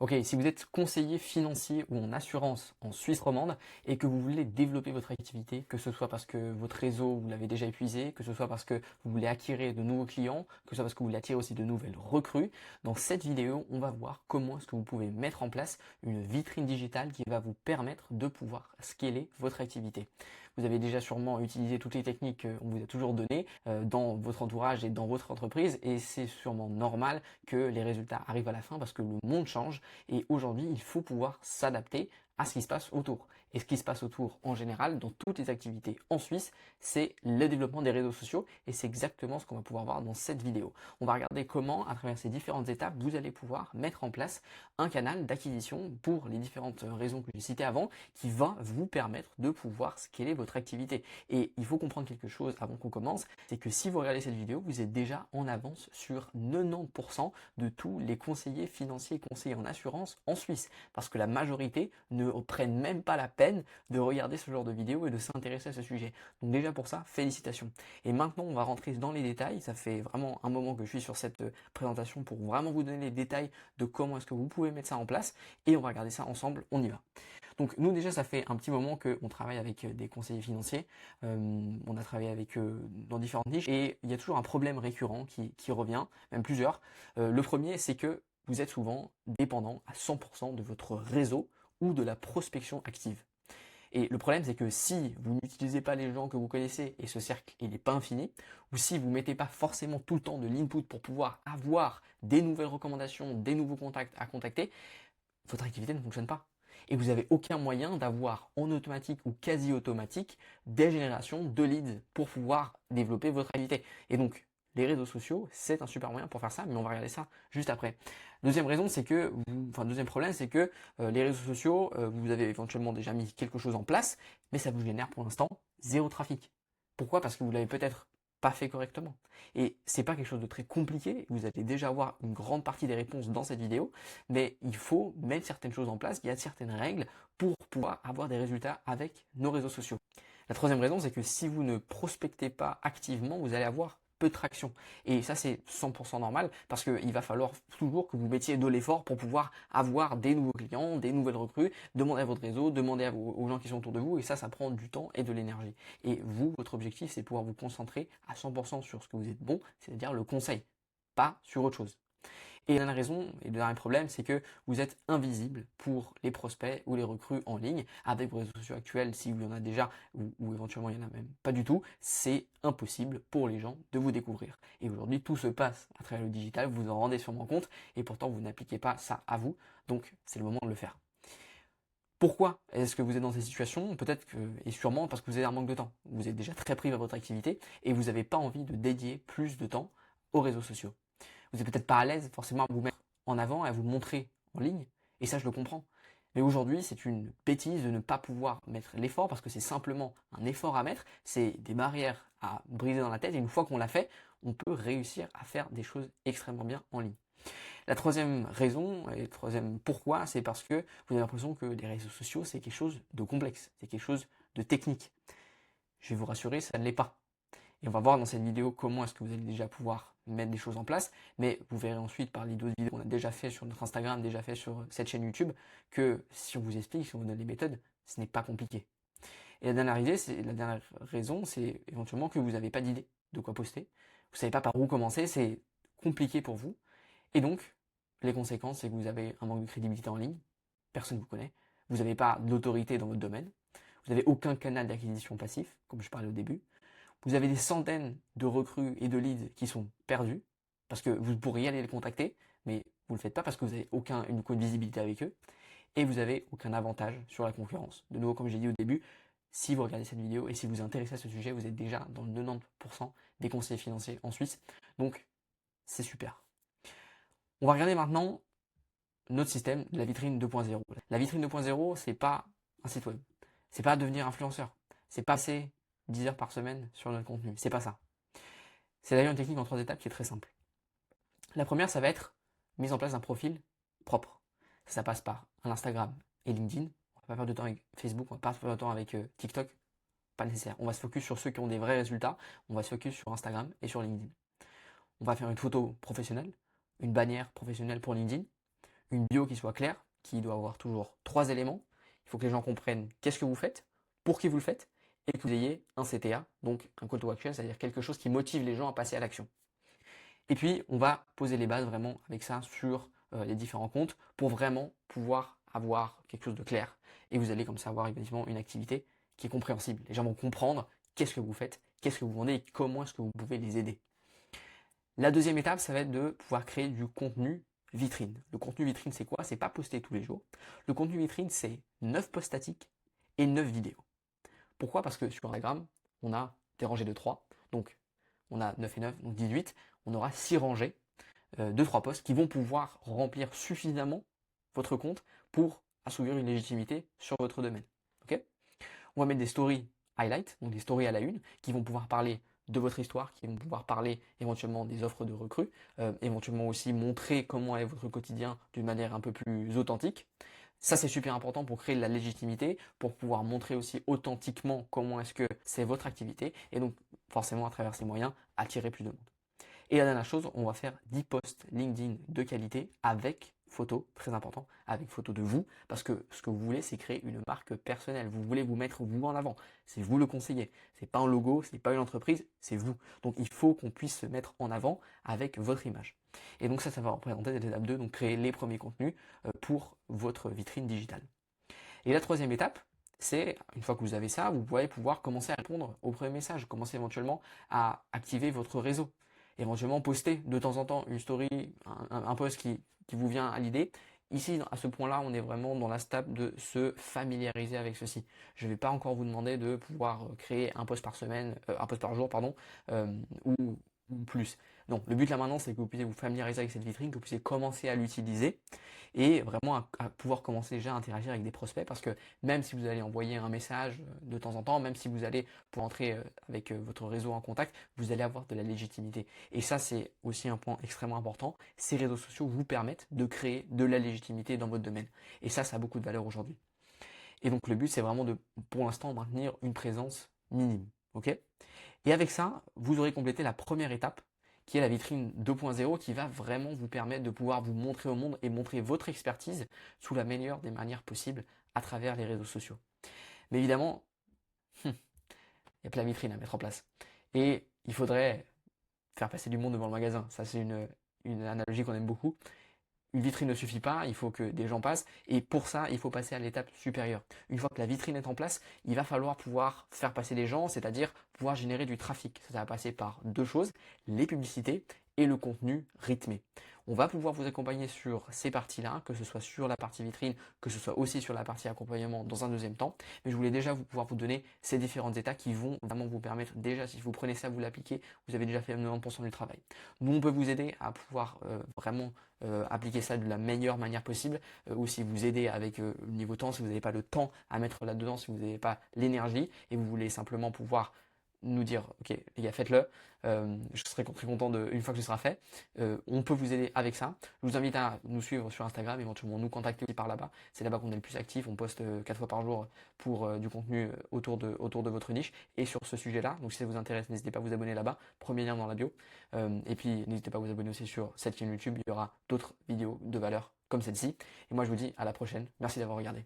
Ok, si vous êtes conseiller financier ou en assurance en Suisse romande et que vous voulez développer votre activité, que ce soit parce que votre réseau vous l'avez déjà épuisé, que ce soit parce que vous voulez acquérir de nouveaux clients, que ce soit parce que vous voulez attirer aussi de nouvelles recrues, dans cette vidéo, on va voir comment est-ce que vous pouvez mettre en place une vitrine digitale qui va vous permettre de pouvoir scaler votre activité. Vous avez déjà sûrement utilisé toutes les techniques qu'on vous a toujours données dans votre entourage et dans votre entreprise et c'est sûrement normal que les résultats arrivent à la fin parce que le monde change et aujourd'hui, il faut pouvoir s'adapter à ce qui se passe autour. Et ce qui se passe autour en général, dans toutes les activités en Suisse, c'est le développement des réseaux sociaux et c'est exactement ce qu'on va pouvoir voir dans cette vidéo. On va regarder comment, à travers ces différentes étapes, vous allez pouvoir mettre en place un canal d'acquisition pour les différentes raisons que j'ai citées avant qui va vous permettre de pouvoir scaler votre activité. Et il faut comprendre quelque chose avant qu'on commence, c'est que si vous regardez cette vidéo, vous êtes déjà en avance sur 90% de tous les conseillers financiers et conseillers en assurance en Suisse. Parce que la majorité ne prennent même pas la peine de regarder ce genre de vidéo et de s'intéresser à ce sujet. Donc déjà pour ça, félicitations. Et maintenant, on va rentrer dans les détails. Ça fait vraiment un moment que je suis sur cette présentation pour vraiment vous donner les détails de comment est-ce que vous pouvez mettre ça en place. Et on va regarder ça ensemble, on y va. Donc nous déjà, ça fait un petit moment qu'on travaille avec des conseillers financiers. On a travaillé avec eux dans différentes niches et il y a toujours un problème récurrent qui revient, même plusieurs. Le premier, c'est que vous êtes souvent dépendant à 100% de votre réseau ou de la prospection active. Et le problème, c'est que si vous n'utilisez pas les gens que vous connaissez et ce cercle il n'est pas infini, ou si vous ne mettez pas forcément tout le temps de l'input pour pouvoir avoir des nouvelles recommandations, des nouveaux contacts à contacter, votre activité ne fonctionne pas. Et vous n'avez aucun moyen d'avoir en automatique ou quasi automatique des générations de leads pour pouvoir développer votre activité. Et donc, les réseaux sociaux, c'est un super moyen pour faire ça, mais on va regarder ça juste après. Deuxième raison, c'est que, deuxième problème, c'est que les réseaux sociaux, vous avez éventuellement déjà mis quelque chose en place, mais ça vous génère pour l'instant zéro trafic. Pourquoi? Parce que vous l'avez peut-être pas fait correctement. Et c'est pas quelque chose de très compliqué, vous allez déjà avoir une grande partie des réponses dans cette vidéo, mais il faut mettre certaines choses en place, il y a certaines règles pour pouvoir avoir des résultats avec nos réseaux sociaux. La troisième raison, c'est que si vous ne prospectez pas activement, vous allez avoir peu de traction. Et ça, c'est 100% normal parce qu'il va falloir toujours que vous mettiez de l'effort pour pouvoir avoir des nouveaux clients, des nouvelles recrues, demander à votre réseau, demander aux gens qui sont autour de vous et ça prend du temps et de l'énergie. Et vous, votre objectif, c'est pouvoir vous concentrer à 100% sur ce que vous êtes bon, c'est-à-dire le conseil, pas sur autre chose. Et la dernière raison, et le dernier problème, c'est que vous êtes invisible pour les prospects ou les recrues en ligne. Avec vos réseaux sociaux actuels, s'il y en a déjà, ou éventuellement il n'y en a même pas du tout, c'est impossible pour les gens de vous découvrir. Et aujourd'hui, tout se passe à travers le digital, vous vous en rendez sûrement compte, et pourtant vous n'appliquez pas ça à vous, donc c'est le moment de le faire. Pourquoi est-ce que vous êtes dans cette situation? Peut-être que, et sûrement parce que vous avez un manque de temps. Vous êtes déjà très pris à votre activité et vous n'avez pas envie de dédier plus de temps aux réseaux sociaux. Vous n'êtes peut-être pas à l'aise forcément à vous mettre en avant et à vous montrer en ligne, et ça je le comprends. Mais aujourd'hui, c'est une bêtise de ne pas pouvoir mettre l'effort parce que c'est simplement un effort à mettre, c'est des barrières à briser dans la tête, et une fois qu'on l'a fait, on peut réussir à faire des choses extrêmement bien en ligne. La troisième raison, et le troisième pourquoi, c'est parce que vous avez l'impression que les réseaux sociaux, c'est quelque chose de complexe, c'est quelque chose de technique. Je vais vous rassurer, ça ne l'est pas. Et on va voir dans cette vidéo comment est-ce que vous allez déjà pouvoir mettre des choses en place, mais vous verrez ensuite par les d'autres vidéos qu'on a déjà fait sur notre Instagram, déjà fait sur cette chaîne YouTube, que si on vous explique, si on vous donne les méthodes, ce n'est pas compliqué. Et la dernière raison, c'est éventuellement que vous n'avez pas d'idée de quoi poster, vous ne savez pas par où commencer, c'est compliqué pour vous, et donc les conséquences, c'est que vous avez un manque de crédibilité en ligne, personne ne vous connaît, vous n'avez pas d'autorité dans votre domaine, vous n'avez aucun canal d'acquisition passif, comme je parlais au début, vous avez des centaines de recrues et de leads qui sont perdus parce que vous pourriez aller les contacter, mais vous ne le faites pas parce que vous n'avez aucune visibilité avec eux et vous n'avez aucun avantage sur la concurrence. De nouveau, comme j'ai dit au début, si vous regardez cette vidéo et si vous vous intéressez à ce sujet, vous êtes déjà dans le 90% des conseillers financiers en Suisse. Donc, c'est super. On va regarder maintenant notre système de la vitrine 2.0. La vitrine 2.0, c'est pas un site web. C'est pas devenir influenceur. C'est pas passer 10 heures par semaine sur notre contenu. C'est pas ça. C'est d'ailleurs une technique en 3 étapes qui est très simple. La première, ça va être mise en place d'un profil propre. Ça passe par un Instagram et LinkedIn. On va pas perdre de temps avec Facebook, on va pas perdre de temps avec TikTok. Pas nécessaire. On va se focus sur ceux qui ont des vrais résultats. On va se focus sur Instagram et sur LinkedIn. On va faire une photo professionnelle, une bannière professionnelle pour LinkedIn, une bio qui soit claire, qui doit avoir toujours 3 éléments. Il faut que les gens comprennent qu'est-ce que vous faites, pour qui vous le faites, et que vous ayez un CTA, donc un call to action, c'est-à-dire quelque chose qui motive les gens à passer à l'action. Et puis, on va poser les bases vraiment avec ça sur les différents comptes pour vraiment pouvoir avoir quelque chose de clair. Et vous allez comme ça avoir évidemment une activité qui est compréhensible. Les gens vont comprendre qu'est-ce que vous faites, qu'est-ce que vous vendez et comment est-ce que vous pouvez les aider. La deuxième étape, ça va être de pouvoir créer du contenu vitrine. Le contenu vitrine, c'est quoi? C'est pas poster tous les jours. Le contenu vitrine, c'est 9 posts statiques et 9 vidéos. Pourquoi? Parce que sur Instagram, on a des rangées de 3. Donc, on a 9 et 9, donc 18. On aura 6 rangées de 3 posts qui vont pouvoir remplir suffisamment votre compte pour assouvir une légitimité sur votre domaine. Okay, on va mettre des stories highlight, donc des stories à la une, qui vont pouvoir parler de votre histoire, qui vont pouvoir parler éventuellement des offres de recrues, éventuellement aussi montrer comment est votre quotidien d'une manière un peu plus authentique. Ça, c'est super important pour créer de la légitimité, pour pouvoir montrer aussi authentiquement comment est-ce que c'est votre activité, et donc forcément à travers ces moyens, attirer plus de monde. Et la dernière chose, on va faire 10 posts LinkedIn de qualité avec photo, très important, avec photo de vous, parce que ce que vous voulez, c'est créer une marque personnelle. Vous voulez vous mettre vous en avant. C'est vous le conseiller. C'est pas un logo, c'est pas une entreprise, c'est vous. Donc il faut qu'on puisse se mettre en avant avec votre image. Et donc ça va représenter l'étape 2, donc créer les premiers contenus pour votre vitrine digitale. Et la troisième étape, c'est, une fois que vous avez ça, vous pouvez pouvoir commencer à répondre aux premiers messages, commencer éventuellement à activer votre réseau. Éventuellement poster de temps en temps une story, un post qui vous vient à l'idée. Ici, à ce point-là, on est vraiment dans la step de se familiariser avec ceci. Je ne vais pas encore vous demander de pouvoir créer un post par semaine, un post par jour, pardon, ou plus. Non, le but là maintenant, c'est que vous puissiez vous familiariser avec cette vitrine, que vous puissiez commencer à l'utiliser et vraiment à pouvoir commencer déjà à interagir avec des prospects parce que même si vous allez envoyer un message de temps en temps, même si vous allez pour entrer avec votre réseau en contact, vous allez avoir de la légitimité. Et ça, c'est aussi un point extrêmement important. Ces réseaux sociaux vous permettent de créer de la légitimité dans votre domaine. Et ça a beaucoup de valeur aujourd'hui. Et donc le but, c'est vraiment de, pour l'instant, maintenir une présence minime. Ok? Et avec ça, vous aurez complété la première étape qui est la vitrine 2.0 qui va vraiment vous permettre de pouvoir vous montrer au monde et montrer votre expertise sous la meilleure des manières possibles à travers les réseaux sociaux. Mais évidemment, il y a plein de vitrines à mettre en place. Et il faudrait faire passer du monde devant le magasin. Ça, c'est une analogie qu'on aime beaucoup. Une vitrine ne suffit pas, il faut que des gens passent. Et pour ça, il faut passer à l'étape supérieure. Une fois que la vitrine est en place, il va falloir pouvoir faire passer des gens, c'est-à-dire pouvoir générer du trafic. Ça va passer par deux choses, les publicités et le contenu rythmé. On va pouvoir vous accompagner sur ces parties-là, que ce soit sur la partie vitrine, que ce soit aussi sur la partie accompagnement dans un deuxième temps. Mais je voulais déjà pouvoir vous donner ces différentes étapes qui vont vraiment vous permettre déjà, si vous prenez ça, vous l'appliquez, vous avez déjà fait 90% du travail. Nous, on peut vous aider à pouvoir vraiment appliquer ça de la meilleure manière possible, ou si vous aidez avec le niveau temps, si vous n'avez pas le temps à mettre là-dedans, si vous n'avez pas l'énergie et vous voulez simplement pouvoir nous dire ok les gars faites-le, je serai très content une fois que ce sera fait. On peut vous aider avec ça. Je vous invite à nous suivre sur Instagram, éventuellement nous contacter aussi par là-bas. C'est là-bas qu'on est le plus actif, on poste 4 fois par jour pour du contenu autour de votre niche et sur ce sujet-là. Donc si ça vous intéresse, n'hésitez pas à vous abonner là-bas, premier lien dans la bio. Et puis n'hésitez pas à vous abonner aussi sur cette chaîne YouTube, il y aura d'autres vidéos de valeur comme celle-ci. Et moi je vous dis à la prochaine, merci d'avoir regardé.